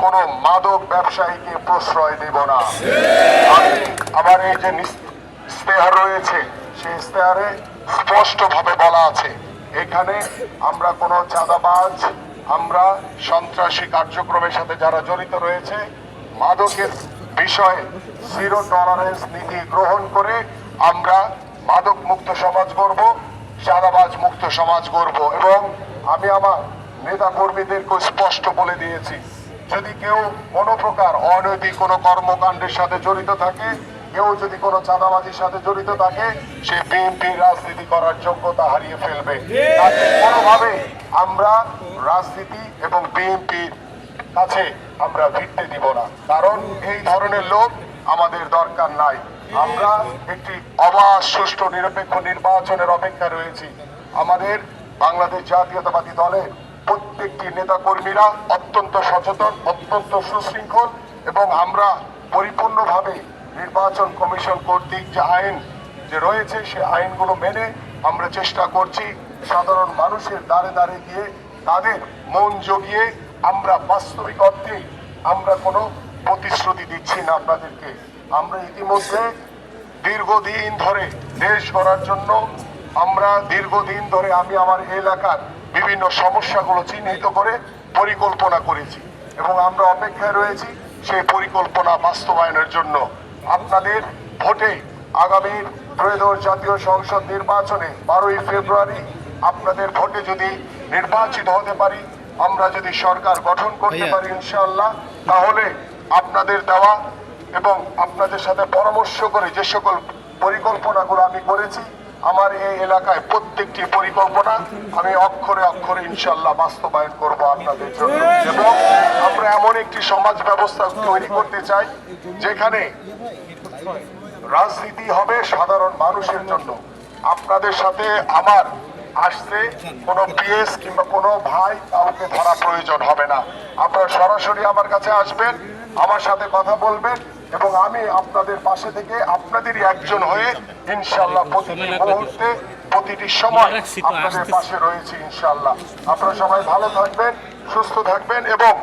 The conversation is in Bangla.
কোনো মাদক ব্যবসায়ীকে প্রশ্রয় দেব না। আমি আমার এই যে ইশতেহার রয়েছে সেই ইশতেহারে স্পষ্টভাবে বলা আছে এখানে আমরা কোনো চাঁদাবাজ, আমরা সন্ত্রাসী কার্যক্রমের সাথে যারা জড়িত রয়েছে, মাদকের বিষয়ে জিরো টলারেন্স নীতি গ্রহণ করে আমরা মাদক মুক্ত সমাজ গড়ব, চাঁদাবাজ মুক্ত সমাজ গড়ব। এবং আমি আমার নেতা কর্মীদেরকে স্পষ্ট বলে দিয়েছি, যদি কেউ কোনো প্রকার অনৈতিক কোনো কর্মকাণ্ডের সাথে জড়িত থাকে, কেউ যদি কোনো চাঁদাবাজির সাথে জড়িত থাকে, সে বিএনপির রাজনীতি করার যোগ্যতা হারিয়ে ফেলবে। তাকে কোনোভাবে আমরা রাজনীতি এবং বিএনপির কাছে আমরা ভিড়তে দিব না, কারণ এই ধরনের লোক আমাদের দরকার নাই। আমরা একটি অবাধ, সুষ্ঠু, নিরপেক্ষ নির্বাচনের অপেক্ষা রয়েছি। আমাদের বাংলাদেশ জাতীয়তাবাদী দলের প্রত্যেকটি নেতা কর্মীরা অত্যন্ত সচেতন, অত্যন্ত সুশৃঙ্খল, এবং আমরা পরিপূর্ণভাবে নির্বাচন কমিশন কর্তৃক যে আইন যে রয়েছে সে আইনগুলো মেনে আমরা চেষ্টা করছি সাধারণ মানুষের দ্বারে দ্বারে গিয়ে তাদের মন জগিয়ে আমরা বাস্তবিক অর্থে আমরা কোনো প্রতিশ্রুতি দিচ্ছি না আপনাদেরকে। আমরা ইতিমধ্যে দীর্ঘদিন ধরে দেশ গড়ার জন্য আমরা দীর্ঘদিন ধরে আমি আমার এলাকার বিভিন্ন সমস্যাগুলো চিহ্নিত করে পরিকল্পনা করেছি এবং আমরা অপেক্ষায় রয়েছি সেই পরিকল্পনা বাস্তবায়নের জন্য। আপনাদের ভোটে আগামী ত্রয়োদশ জাতীয় সংসদ নির্বাচনে 12ই ফেব্রুয়ারি আপনাদের ভোটে যদি নির্বাচিত হতে পারি, আমরা যদি সরকার গঠন করতে পারি ইনশাআল্লাহ, তাহলে আপনাদের দেওয়া এবং আপনাদের সাথে পরামর্শ করে যে সকল পরিকল্পনাগুলো আমি করেছি, আমার এই এলাকায় প্রত্যেকটি পরিকল্পনা আমি অক্ষরে অক্ষরে ইনশাআল্লাহ বাস্তবায়ন করব আপনাদের জন্য। এবং আমরা এমন একটি সমাজ ব্যবস্থা তৈরি করতে চাই যেখানে রাজনীতি হবে সাধারণ মানুষের জন্য। আপনাদের সাথে আমার আসতে কোনো পিএস কিংবা কোনো ভাই কাউকে ধরা প্রয়োজন হবে না। আপনারা সরাসরি আমার কাছে আসবেন, আমার সাথে কথা বলবেন এবং আমি আপনাদের পাশে থেকে আপনাদেরই একজন হয়ে ইনশাআল্লাহ প্রতিটি মুহূর্তে প্রতিটি সময় আপনাদের পাশে রয়েছে ইনশাআল্লাহ। আপনারা সবাই ভালো থাকবেন, সুস্থ থাকবেন এবং